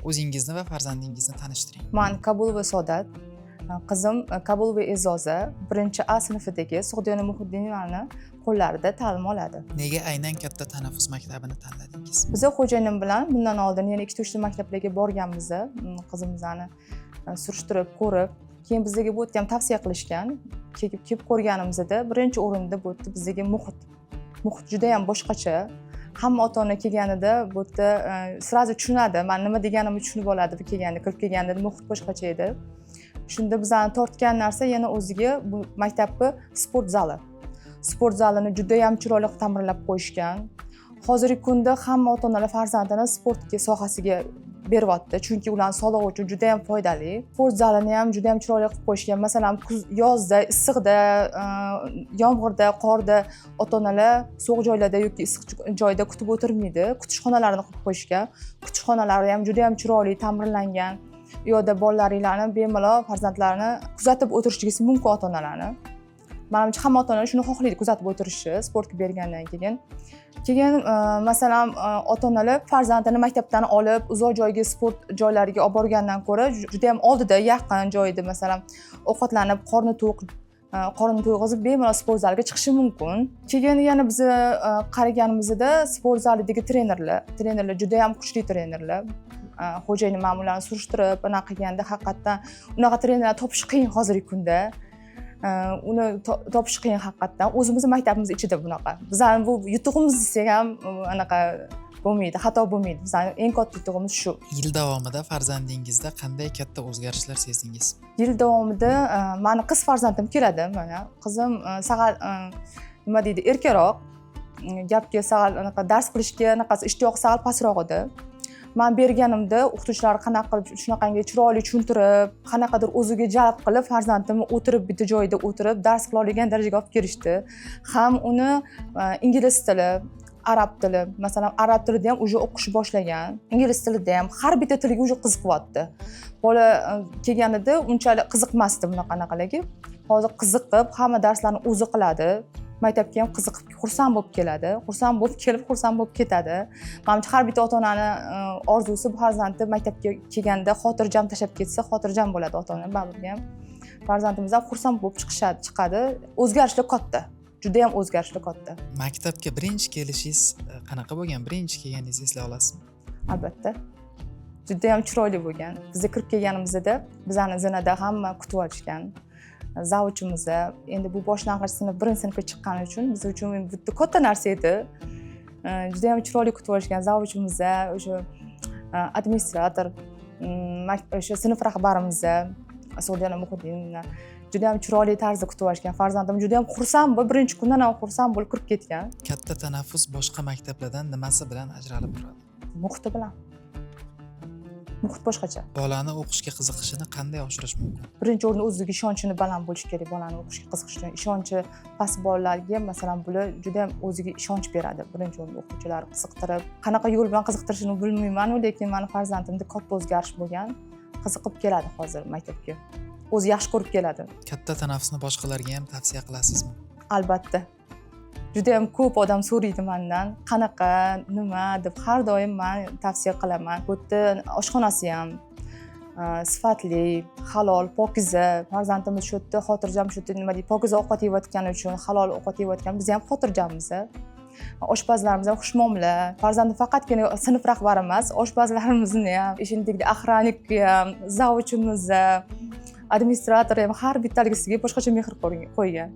O'zingizni va farzandingizni tanishtiring. Men Kabulova Saodat, qizim Kabulova E'zoza 1A sinfidagi Sug'diyona Muhiddinovaning qo'llarida ta'lim oladi. Nega aynan katta tanaffus maktabini tanladingiz? Biz xo'jayinim bilan bundan oldin yana 2-3 maktablarga borganmiz. Qizimizni surishtirib, ko'rib, keyin bizga bu yerda ham tavsiya qilishgan. Kelib ko'rganimizda birinchi o'rinda bu yerda bizga muhit juda ham boshqacha. Hamma ota-ona kelganida bu yerda sirazi tushunadi. Men nima deganimni tushunib oladi bu kelganda, kirib kelganda muhit boshqacha edi. Shunda bizani tortgan narsa yana o'ziga bu maktabni sport zali. Sport zalini juda ham chiroyli ta'mirlab qo'yishgan. Hozirgi kunda hamma ota-onalar farzandini sportga sohasiga beryapti, chunki ularning sog'lig'i uchun juda ham foydali. Sport zalini ham juda ham chiroyli qilib qo'yishgan. Masalan, yozda, issiqda, yomg'irda, qorda ota-onalar sovuq joylarda yoki issiq joyda kutib o'tirmaydi. Kutishxonalarini qilib qo'yishgan. Kutishxonalari ham juda ham chiroyli ta'mirlangan. U yerda bolalaringlarni bemalol farzandlarini kuzatib o'tirishingiz mumkin ota-onalarni. Menimcha hamma ota-onalar shuni xohlaydi, kuzatib o'tirishni sportga bergandan keyin. Masalan, ota-onalar farzandini maktabdan olib, uzoq joyga sport joylariga olib borgandan ko'ra, juda ham oldida, yaqin joyda, masalan, ovqatlanib, qorni to'yg'izib bemalol sport zaliga chiqishi mumkin. Keyin yana biz qaraganimizda sport zalidagi trenerlar juda ham kuchli trenerlar. Xo'jayin ma'murlarni surishtirib, anaqa qilganda haqiqatan unaqa trenerlar topish qiyin hozirgi kunda. Uni topish qiyin haqiqatan. O'zimiz maktabimiz ichida bunaqa. Bizning bu yutug'imiz desak ham anaqa bo'lmaydi, xato bo'lmaydi. Bizning eng katta yutug'imiz shu. Yil davomida farzandingizda qanday katta o'zgarishlar sezdingiz? Yil davomida meni qiz farzandim keladi, mana. Qizim sal nima deydi, erkaroq. Gapga sal anaqa dars qilishga anaqasi ishtiyoqi sal pastroq edi. Men berganimda o'qituvchilar qanaqa qilib shunaqangi chiroyli tushuntirib, qanaqadir o'ziga jalb qilib farzandimni o'tirib bitta joyda o'tirib dars qila oladigan darajaga olib kelishdi. Ham uni ingliz tili, arab tili, masalan, arab tilida ham uje o'qish boshlagan. Ingliz tilida ham har bitta tilga uje qiziqyapti. Bola kelganida unchalik qiziqmasdi bunaqalarga. Hozir qiziqib, hamma darslarni o'zi qiladi. Maktabga ham qiziqib, xursand bo'lib keladi. Xursand bo'lib kelib, xursand bo'lib ketadi. Menimcha har bitta ota-onaning orzusi bu farzandi maktabga kelganda xotirjam tashlab ketsa, xotirjam bo'ladi ota-ona. Baribir ham farzandimiz ham xursand bo'lib chiqadi. O'zgarishlar katta. Juda ham o'zgarishlar katta. Maktabga birinchi kelishingiz qanaqa bo'lgan? Birinchi kelganingizni eslay olasizmi? Albatta. Juda ham chiroyli bo'lgan. Biz kirib kelganimizda bizani zinada hamma kutib olishgan. Zavuchimiz endi bu boshlang'ich sinf 1-sinfga chiqqani uchun biz uchun bitta katta narsa edi. Juda ham chiroyli kutib olishgan zavuchimiz, o'sha administrator, o'sha sinf rahbarimiz, Sug'diyona Muhiddinova juda ham chiroyli tarzda kutib olishgan. Farzandim juda ham xursand bo'lib, birinchi kundan ham xursand bo'lib kirib ketgan. Katta tanaffus boshqa maktablardan nimasi bilan ajralib turadi? Muhiti bilan. Muhit boshqacha. Bolani o'qishga qiziqishini qanday oshirish mumkin? Birinchi o'rinda o'ziga ishonchini baland bo'lish kerak bolani o'qishga qiziqishini. Ishonchi past bolalarga, masalan, bular juda ham o'ziga ishonch beradi. Birinchi o'rinda o'quvchilar qiziqtirib, qanaqa yo'l bilan qiziqtirishini bilmayman, lekin meni farzandimda katta o'zgarish bo'lgan. Qiziqib keladi hozir maktabga. O'zi yaxshi ko'rib keladi. Katta tanaffusni boshqalarga ham tavsiya qilasizmi? Albatta. Juda ham ko'p odam so'raydi mendan, qanaqa, nima deb har doim men tavsiya qilaman. Bu yerda oshxonasi ham sifatli, halol, pokiza. Farzandimiz shu yerda xotirjam, shu yerda nima deydi, pokiza ovqat yeyotgani uchun, halol ovqat yeyotgan, biz ham xotirjammiz. Oshpazlarimiz ham xushmuomala. Farzandim faqatgina sinf rahbari emas, oshpazlarimizni ham, ishindagi охранникni ham, zavuchimiz, administrator ham har bittalisiga boshqacha mehr qo'ygan.